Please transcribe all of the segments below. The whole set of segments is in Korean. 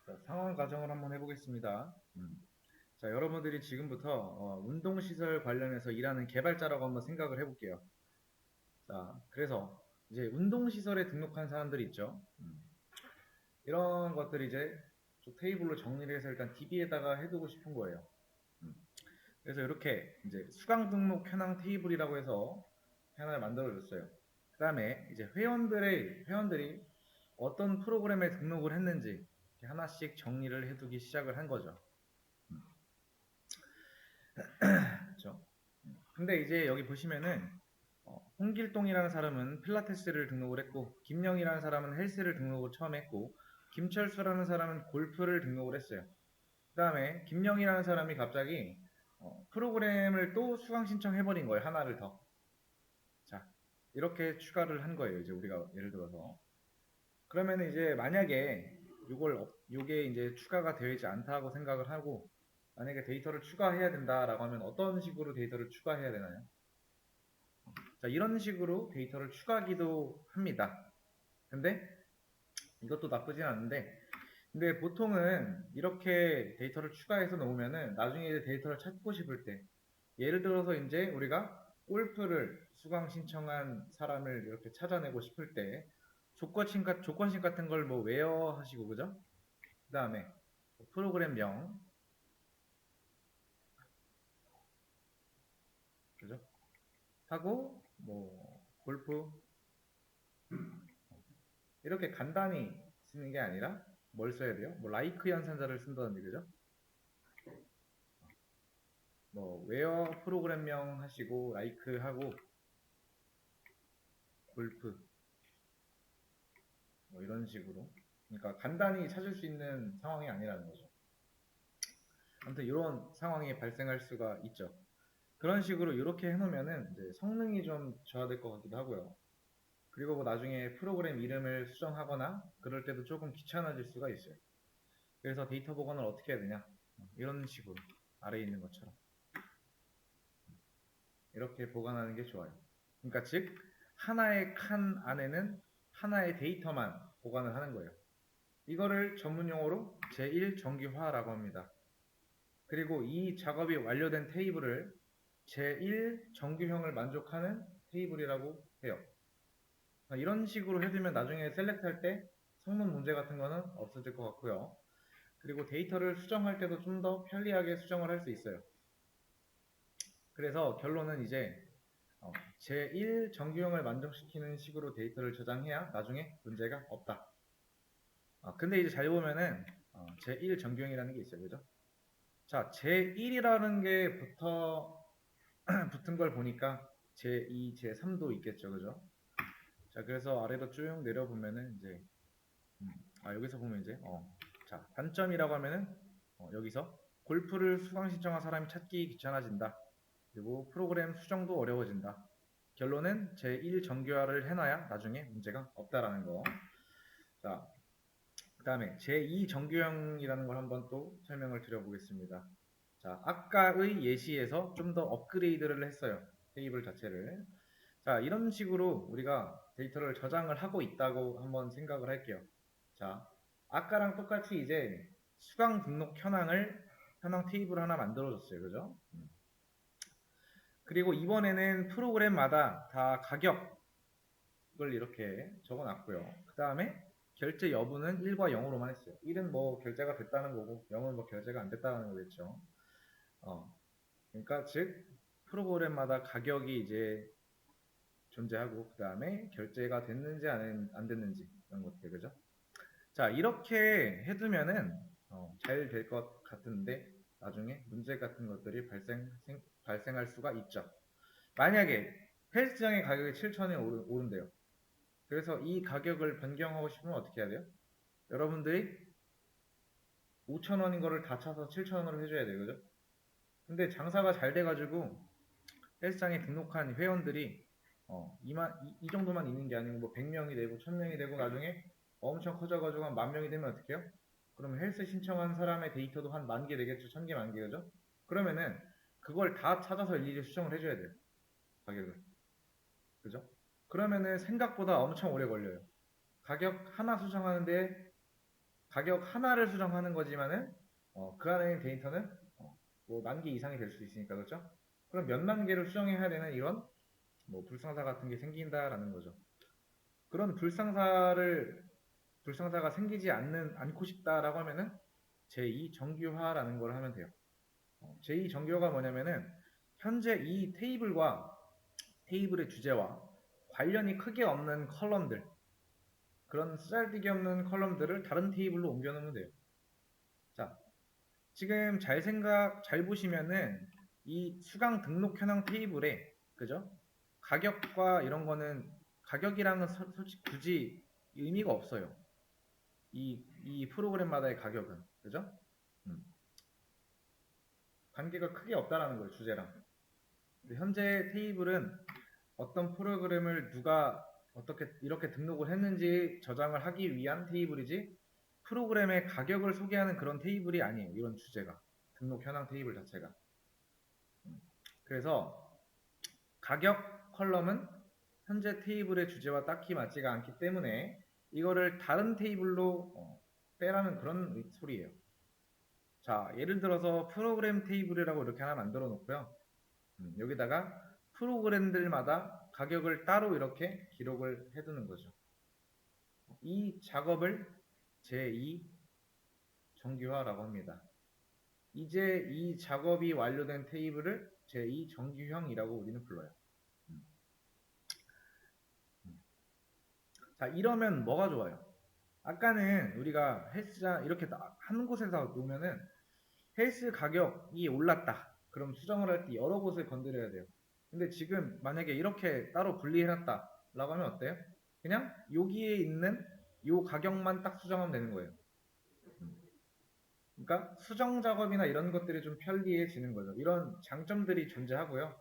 자, 상황 가정을 한번 해보겠습니다. 자, 여러분들이 지금부터 운동시설 관련해서 일하는 개발자라고 한번 생각을 해볼게요. 자, 그래서 이제 운동시설에 등록한 사람들이 있죠. 이런 것들이 이제 좀 테이블로 정리를 해서 일단 DB에다가 해두고 싶은 거예요. 음, 그래서 이렇게 이제 수강 등록 현황 테이블이라고 해서 하나를 만들어줬어요. 그 다음에 이제 회원들이 어떤 프로그램에 등록을 했는지 이렇게 하나씩 정리를 해두기 시작을 한 거죠. 그렇죠? 근데 이제 여기 보시면은 홍길동이라는 사람은 필라테스를 등록을 했고 김영이라는 사람은 헬스를 등록을 처음 했고 김철수라는 사람은 골프를 등록을 했어요. 그 다음에 김영이라는 사람이 갑자기 프로그램을 또 수강 신청해버린 거예요. 하나를 더. 자, 이렇게 추가를 한 거예요. 이제 우리가 예를 들어서 그러면 이제 만약에 요게 이제 추가가 되어 있지 않다고 생각을 하고 만약에 데이터를 추가해야 된다라고 하면 어떤 식으로 데이터를 추가해야 되나요? 자, 이런 식으로 데이터를 추가하기도 합니다. 근데 이것도 나쁘진 않은데 근데 보통은 이렇게 데이터를 추가해서 놓으면은 나중에 이제 데이터를 찾고 싶을 때 예를 들어서 이제 우리가 골프를 수강 신청한 사람을 이렇게 찾아내고 싶을 때 조건식 같은 걸 뭐 웨어하시고 그죠? 그 다음에 프로그램명 그죠? 하고 뭐 골프 이렇게 간단히 쓰는 게 아니라 뭘 써야 돼요? 뭐 라이크 연산자를 쓴다든지 그죠? 뭐 웨어 프로그램명 하시고 라이크 하고 골프 뭐 이런 식으로 그러니까 간단히 찾을 수 있는 상황이 아니라는 거죠. 아무튼 이런 상황이 발생할 수가 있죠. 그런 식으로 이렇게 해놓으면은 이제 성능이 좀 저하될 것 같기도 하고요. 그리고 뭐 나중에 프로그램 이름을 수정하거나 그럴 때도 조금 귀찮아질 수가 있어요. 그래서 데이터 보관을 어떻게 해야 되냐? 이런 식으로 아래에 있는 것처럼 이렇게 보관하는 게 좋아요. 그러니까 즉 하나의 칸 안에는 하나의 데이터만 보관을 하는 거예요. 이거를 전문 용어로 제1정규화라고 합니다. 그리고 이 작업이 완료된 테이블을 제1정규형을 만족하는 테이블이라고 해요. 이런 식으로 해두면 나중에 셀렉트 할 때 성능 문제 같은 거는 없어질 것 같고요. 그리고 데이터를 수정할 때도 좀 더 편리하게 수정을 할 수 있어요. 그래서 결론은 이제 제1 정규형을 만족시키는 식으로 데이터를 저장해야 나중에 문제가 없다. 근데 이제 잘 보면은 제1 정규형이라는 게 있어요. 그죠? 자, 제1이라는 게 붙은 걸 보니까 제2, 제3도 있겠죠. 그죠? 자, 그래서 아래로 쭉 내려보면은 이제 음, 여기서 보면 이제 자, 단점이라고 하면은 여기서 골프를 수강 신청한 사람이 찾기 귀찮아진다. 그리고 프로그램 수정도 어려워진다. 결론은 제1 정규화를 해놔야 나중에 문제가 없다라는 거. 자, 그 다음에 제2 정규형이라는 걸 한번 또 설명을 드려보겠습니다. 자, 아까의 예시에서 좀 더 업그레이드를 했어요. 테이블 자체를. 자, 이런 식으로 우리가 데이터를 저장을 하고 있다고 한번 생각을 할게요. 자, 아까랑 똑같이 이제 수강 등록 현황 테이블 하나 만들어줬어요. 그죠? 그리고 이번에는 프로그램마다 다 가격을 이렇게 적어놨고요. 그 다음에 결제 여부는 1과 0으로만 했어요. 1은 뭐 결제가 됐다는 거고 0은 뭐 결제가 안 됐다는 거겠죠. 어, 그러니까 즉 프로그램마다 가격이 이제 존재하고 그 다음에 결제가 됐는지 안 됐는지 이런 것들 그죠? 자 이렇게 해두면은 잘 될 것 같은데 나중에 문제 같은 것들이 발생할 수가 있죠. 만약에 헬스장의 가격이 7,000원에 오른대요. 그래서 이 가격을 변경하고 싶으면 어떻게 해야 돼요? 여러분들이 5,000원인 거를 다 차서 7,000원으로 해줘야 돼요. 그죠? 근데 장사가 잘 돼가지고 헬스장에 등록한 회원들이 이 정도만 있는 게 아니고 뭐 100명이 되고 1000명이 되고 나중에 엄청 커져가지고 한 10,000명이 되면 어떻게 해요? 그러면 헬스 신청한 사람의 데이터도 한 10,000개 되겠죠? 1000개, 10,000개 그죠? 그러면은 그걸 다 찾아서 일일이 수정을 해줘야 돼요. 가격을. 그죠? 그러면은 생각보다 엄청 오래 걸려요. 가격 하나 수정하는데 가격 하나를 수정하는 거지만은 그 안에 있는 데이터는 뭐 10,000개 이상이 될 수 있으니까 그렇죠? 그럼 몇만 개를 수정해야 되는 이런 뭐 불상사 같은 게 생긴다라는 거죠. 그런 불상사가 생기지 않고 싶다라고 하면은 제2 정규화라는 걸 하면 돼요. 제2 정규화가 뭐냐면은 현재 이 테이블의 주제와 관련이 크게 없는 컬럼들, 그런 쓰잘데기 없는 컬럼들을 다른 테이블로 옮겨 놓으면 돼요. 자, 지금 잘 보시면은 이 수강 등록 현황 테이블에, 그죠? 가격과 이런 거는, 가격이랑은 솔직히 굳이 의미가 없어요. 이 프로그램마다의 가격은, 그죠? 음. 관계가 크게 없다라는 거예요, 주제랑. 현재 테이블은 어떤 프로그램을 누가 어떻게 이렇게 등록을 했는지 저장을 하기 위한 테이블이지, 프로그램의 가격을 소개하는 그런 테이블이 아니에요. 이런 주제가. 등록 현황 테이블 자체가. 그래서 가격 컬럼은 현재 테이블의 주제와 딱히 맞지가 않기 때문에 이거를 다른 테이블로 빼라는 그런 소리예요. 자, 예를 들어서 프로그램 테이블이라고 이렇게 하나 만들어 놓고요. 여기다가 프로그램들마다 가격을 따로 이렇게 기록을 해두는 거죠. 이 작업을 제2 정규화라고 합니다. 이제 이 작업이 완료된 테이블을 제2 정규형이라고 우리는 불러요. 자, 이러면 뭐가 좋아요? 아까는 우리가 헬스장 이렇게 한 곳에서 놓으면은 헬스 가격이 올랐다. 그럼 수정을 할 때 여러 곳을 건드려야 돼요. 근데 지금 만약에 이렇게 따로 분리해놨다 라고 하면 어때요? 그냥 여기에 있는 요 가격만 딱 수정하면 되는 거예요. 그러니까 수정 작업이나 이런 것들이 좀 편리해지는 거죠. 이런 장점들이 존재하고요.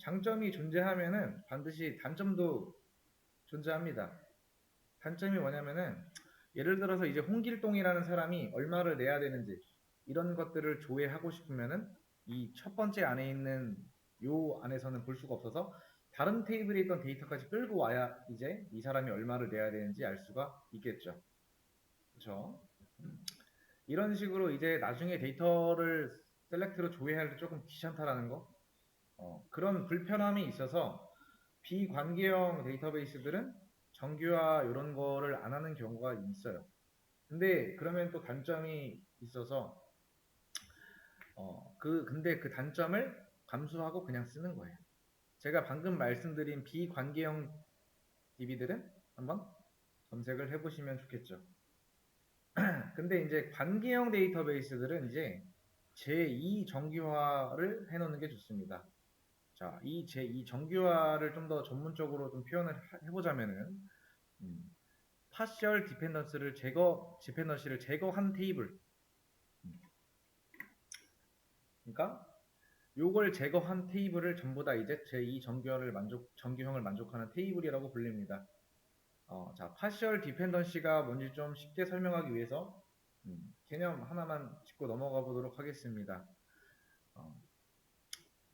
장점이 존재하면은 반드시 단점도 존재합니다. 단점이 뭐냐면은 예를 들어서 이제 홍길동이라는 사람이 얼마를 내야 되는지 이런 것들을 조회하고 싶으면은 이 첫 번째 안에 있는 요 안에서는 볼 수가 없어서 다른 테이블에 있던 데이터까지 끌고 와야 이제 이 사람이 얼마를 내야 되는지 알 수가 있겠죠. 그렇죠? 이런 식으로 이제 나중에 데이터를 셀렉트로 조회할 때 조금 귀찮다라는 거, 그런 불편함이 있어서 비관계형 데이터베이스들은 정규화 이런 거를 안 하는 경우가 있어요. 근데 그러면 또 단점이 있어서 근데 그 단점을 감수하고 그냥 쓰는 거예요. 제가 방금 말씀드린 비관계형 DB들은 한번 검색을 해보시면 좋겠죠. 근데 이제 관계형 데이터베이스들은 이제 제2 정규화를 해놓는 게 좋습니다. 자, 이 제2 정규화를 좀 더 전문적으로 좀 표현을 해보자면은, 파셜 디펜던시를 제거한 테이블. 그러니까 요걸 제거한 테이블을 전부 다 이제 제2 정규형을 만족하는 테이블이라고 불립니다. 자, 파셜 디펜던시가 뭔지 좀 쉽게 설명하기 위해서 개념 하나만 짚고 넘어가 보도록 하겠습니다.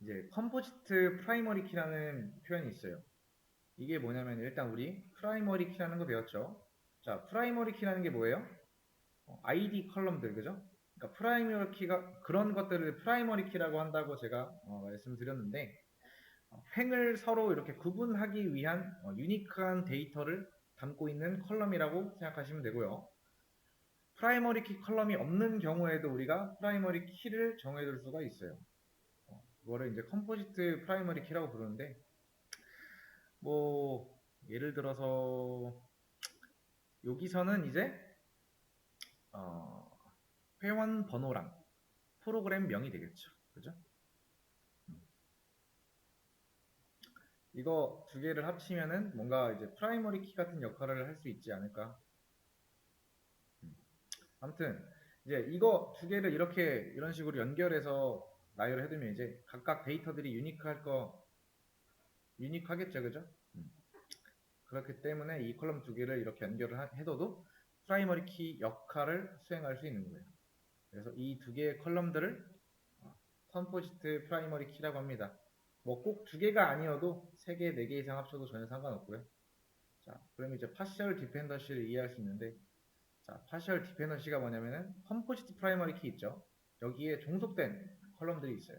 이제 컴포지트 프라이머리 키라는 표현이 있어요. 이게 뭐냐면 일단 우리 프라이머리 키라는 거 배웠죠. 자, 프라이머리 키라는 게 뭐예요? ID 컬럼들, 그죠? 그러니까 프라이머리 키가 그런 것들을 프라이머리 키라고 한다고 제가 말씀드렸는데, 횡을 서로 이렇게 구분하기 위한 유니크한 데이터를 담고 있는 컬럼이라고 생각하시면 되고요. 프라이머리 키 컬럼이 없는 경우에도 우리가 프라이머리 키를 정해둘 수가 있어요. 그거를 이제 컴포지트 프라이머리 키라고 부르는데, 뭐 예를 들어서 여기서는 이제 회원 번호랑 프로그램 명이 되겠죠. 그죠? 이거 두 개를 합치면은 뭔가 이제 프라이머리 키 같은 역할을 할 수 있지 않을까. 아무튼 이제 이거 두 개를 이런 식으로 연결해서 나열을 해두면 이제 각각 데이터들이 유니크하겠죠, 그죠? 그렇기 때문에 이 컬럼 두 개를 이렇게 연결을 해둬도 프라이머리 키 역할을 수행할 수 있는 거예요. 그래서 이 두 개의 컬럼들을 컴포지트 프라이머리 키라고 합니다. 뭐 꼭 두 개가 아니어도 세 개, 네 개 이상 합쳐도 전혀 상관없고요. 자, 그럼 이제 파셜 디펜던시를 이해할 수 있는데, 자, 파셜 디펜던시가 뭐냐면은 컴포지트 프라이머리 키 있죠. 여기에 종속된 컬럼들이 있어요.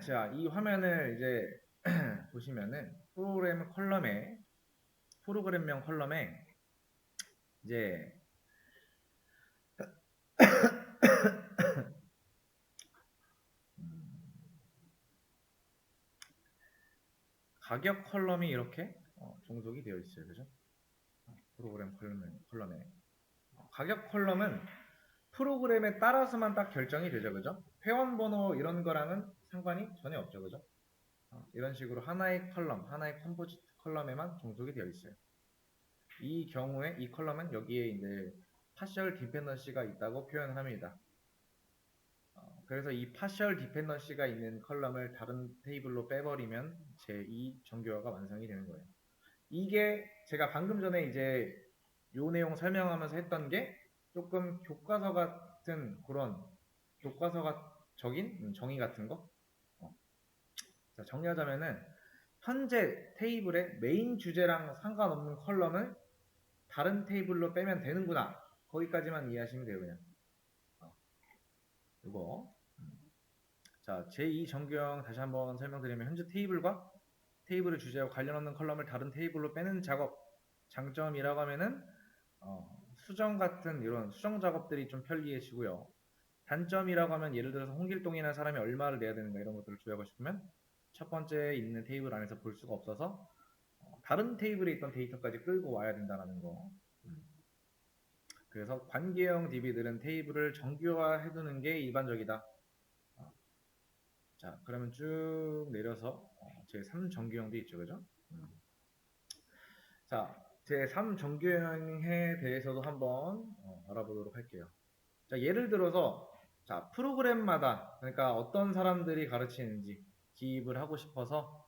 자, 이 화면을 이제 보시면은 프로그램명 컬럼에 이제 가격 컬럼이 이렇게 종속이 되어 있어요. 그죠? 프로그램 컬럼에 가격 컬럼은 프로그램에 따라서만 딱 결정이 되죠. 그죠? 회원 번호 이런 거랑은 상관이 전혀 없죠. 그죠? 이런 식으로 하나의 컬럼, 하나의 컴포지트 컬럼에만 종속이 되어 있어요. 이 경우에 이 컬럼은 여기에 이제 파셜 디펜던시가 있다고 표현합니다. 그래서 이 파셜 디펜던시가 있는 컬럼을 다른 테이블로 빼버리면 제2 정규어가 완성이 되는 거예요. 이게 제가 방금 전에 이제 요 내용 설명하면서 했던 게 조금 교과서 같은 그런 교과서적인 정의 같은 거. 자, 정리하자면은 현재 테이블의 메인 주제랑 상관없는 컬럼을 다른 테이블로 빼면 되는구나. 거기까지만 이해하시면 돼요, 그냥. 이거. 자, 제2 정규형 다시 한번 설명드리면 현재 테이블과 테이블의 주제와 관련 없는 컬럼을 다른 테이블로 빼는 작업. 장점이라고 하면은 수정 같은 이런 수정 작업들이 좀 편리해지고요. 단점이라고 하면 예를 들어서 홍길동이라는 사람이 얼마를 내야 되는가 이런 것들을 조회하고 싶으면 첫 번째 있는 테이블 안에서 볼 수가 없어서 다른 테이블에 있던 데이터까지 끌고 와야 된다는 거. 그래서 관계형 DB들은 테이블을 정규화해두는 게 일반적이다. 자, 그러면 쭉 내려서 제3 정규형도 있죠, 그죠? 자, 제3 정규형에 대해서도 한번 알아보도록 할게요. 자, 예를 들어서 자, 프로그램마다 그러니까 어떤 사람들이 가르치는지 기입을 하고 싶어서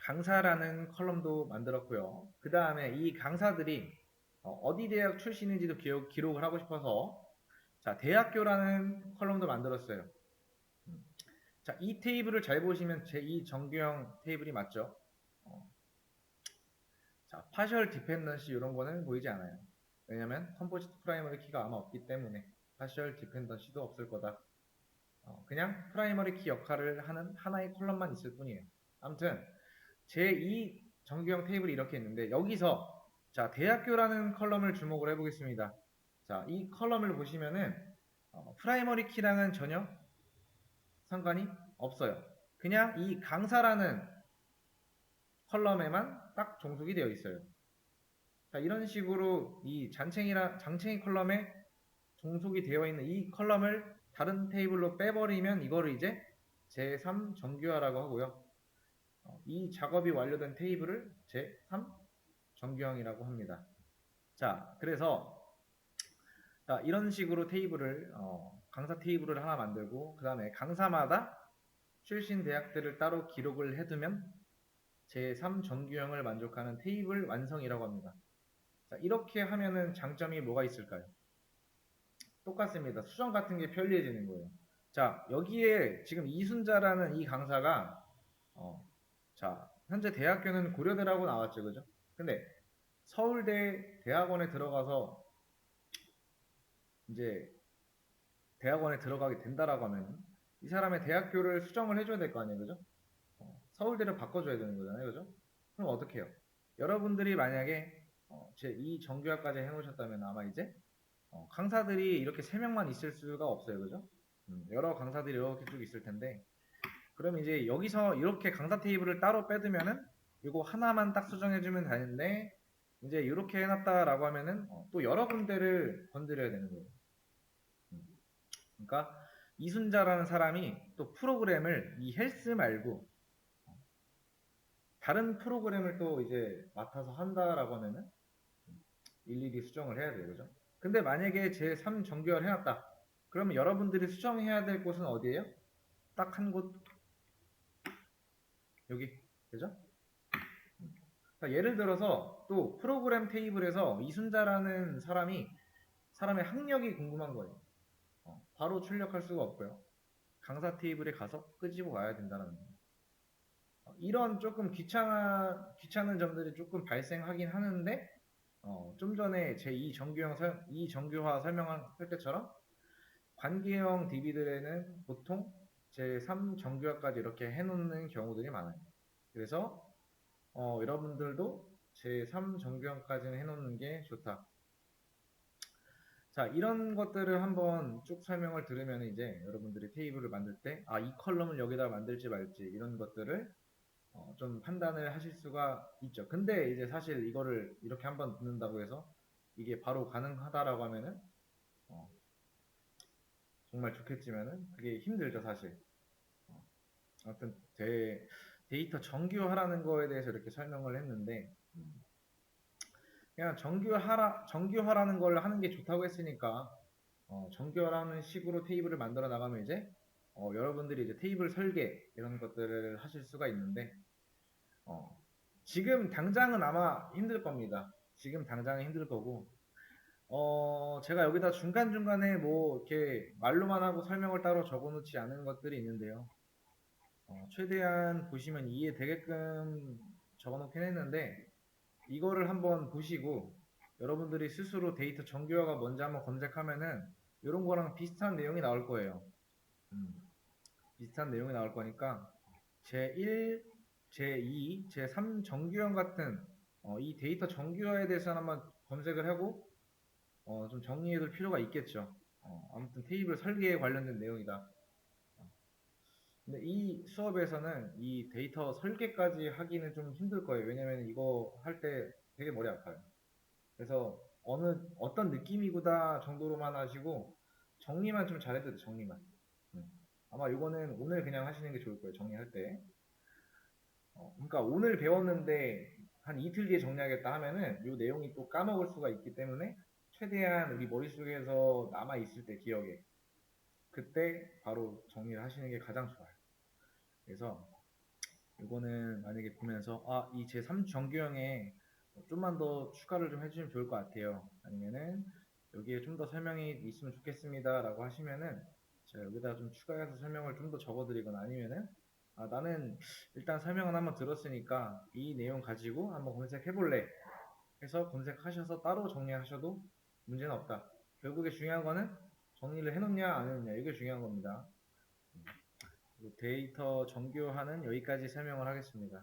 강사라는 컬럼도 만들었고요. 그 다음에 이 강사들이 어디 대학 출신인지도 기록을 하고 싶어서 자, 대학교라는 컬럼도 만들었어요. 자, 이 테이블을 잘 보시면 제2 정규형 테이블이 맞죠? 자, 파셜 디펜던시 이런 거는 보이지 않아요. 왜냐면 컴포지트 프라이머리 키가 아마 없기 때문에 파셜 디펜던시도 없을 거다. 그냥 프라이머리 키 역할을 하는 하나의 컬럼만 있을 뿐이에요. 아무튼 제2 정규형 테이블이 이렇게 있는데 여기서 자, 대학교라는 컬럼을 주목을 해보겠습니다. 자, 이 컬럼을 보시면은 프라이머리 키랑은 전혀 상관이 없어요. 그냥 이 강사라는 컬럼에만 딱 종속이 되어 있어요. 자, 이런 식으로 이 장챙이 컬럼에 종속이 되어 있는 이 컬럼을 다른 테이블로 빼버리면 이거를 이제 제3 정규화라고 하고요. 이 작업이 완료된 테이블을 제3 정규형이라고 합니다. 자, 그래서 자, 이런 식으로 테이블을 강사 테이블을 하나 만들고 그 다음에 강사마다 출신 대학들을 따로 기록을 해두면 제3 정규형을 만족하는 테이블 완성이라고 합니다. 자, 이렇게 하면은 장점이 뭐가 있을까요? 똑같습니다. 수정 같은 게 편리해지는 거예요. 자, 여기에 지금 이순자라는 이 강사가 자, 현재 대학교는 고려대라고 나왔죠, 그죠? 근데 서울대 대학원에 들어가서 이제 대학원에 들어가게 된다라고 하면 이 사람의 대학교를 수정을 해줘야 될 거 아니에요, 그죠? 서울대를 바꿔줘야 되는 거잖아요, 그죠? 그럼 어떻게 해요? 여러분들이 만약에 제2 정규학까지 해놓으셨다면 아마 이제 강사들이 이렇게 3명만 있을 수가 없어요, 그죠? 여러 강사들이 이렇게 쭉 있을 텐데 그럼 이제 여기서 이렇게 강사 테이블을 따로 빼두면은 이거 하나만 딱 수정해주면 되는데 이제 이렇게 해놨다라고 하면은 또 여러 군데를 건드려야 되는 거예요. 그러니까 이순자라는 사람이 또 프로그램을 이 헬스 말고 다른 프로그램을 또 이제 맡아서 한다라고 하면은 일일이 수정을 해야 돼요, 그죠? 근데 만약에 제3 정규화를 해놨다. 그러면 여러분들이 수정해야 될 곳은 어디예요? 딱 한 곳, 여기, 그죠? 그러니까 예를 들어서 또 프로그램 테이블에서 이순자라는 사람의 학력이 궁금한 거예요. 바로 출력할 수가 없고요. 강사 테이블에 가서 끄집어 와야 된다는 거예요. 이런 조금 귀찮은 점들이 조금 발생하긴 하는데, 좀 전에 제 이 정규화 설명할 때처럼 관계형 DB들에는 보통 제3 정규화까지 이렇게 해놓는 경우들이 많아요. 그래서 여러분들도 제3 정규화까지는 해놓는 게 좋다. 자, 이런 것들을 한번 쭉 설명을 들으면 이제 여러분들이 테이블을 만들 때, 이 컬럼을 여기다 만들지 말지 이런 것들을 좀 판단을 하실 수가 있죠. 근데 이제 사실 이거를 이렇게 한번 듣는다고 해서 이게 바로 가능하다라고 하면은 어, 정말 좋겠지만은 그게 힘들죠, 사실. 어, 아무튼 데이터 정규화라는 거에 대해서 이렇게 설명을 했는데 그냥 정규화라는 걸 하는 게 좋다고 했으니까 정규화라는 식으로 테이블을 만들어 나가면 이제 여러분들이 이제 테이블 설계 이런 것들을 하실 수가 있는데 어, 지금 당장은 아마 힘들 겁니다. 지금 당장은 힘들 거고 제가 여기다 중간중간에 뭐 이렇게 말로만 하고 설명을 따로 적어놓지 않은 것들이 있는데요. 최대한 보시면 이해되게끔 적어놓긴 했는데 이거를 한번 보시고 여러분들이 스스로 데이터 정규화가 뭔지 한번 검색하면은 이런 거랑 비슷한 내용이 나올 거예요. 음, 비슷한 내용이 나올 거니까 제1, 제2, 제3 정규형 같은 이 데이터 정규화에 대해서 한번 검색을 하고 좀 정리해 둘 필요가 있겠죠. 아무튼 테이블 설계에 관련된 내용이다. 근데 이 수업에서는 이 데이터 설계까지 하기는 좀 힘들 거예요. 왜냐면 이거 할 때 되게 머리 아파요. 그래서 어떤 느낌이구나 정도로만 하시고 정리만 좀 잘해도 돼요. 정리만. 음. 아마 이거는 오늘 그냥 하시는 게 좋을 거예요. 정리할 때. 그러니까 오늘 배웠는데 한 이틀 뒤에 정리하겠다 하면은 이 내용이 또 까먹을 수가 있기 때문에 최대한 우리 머릿속에서 남아 있을 때 기억에 그때 바로 정리를 하시는 게 가장 좋아요. 그래서 이거는 만약에 보면서 이 제3 정규형에 좀만 더 추가를 좀 해주시면 좋을 것 같아요. 아니면은 여기에 좀 더 설명이 있으면 좋겠습니다 라고 하시면은 제가 여기다 좀 추가해서 설명을 좀 더 적어드리거나 아니면은 나는 일단 설명은 한번 들었으니까 이 내용 가지고 한번 검색해 볼래 해서 검색하셔서 따로 정리하셔도 문제는 없다. 결국에 중요한 거는 정리를 해놓냐 안 해놓냐 이게 중요한 겁니다. 데이터 정규화는 여기까지 설명을 하겠습니다.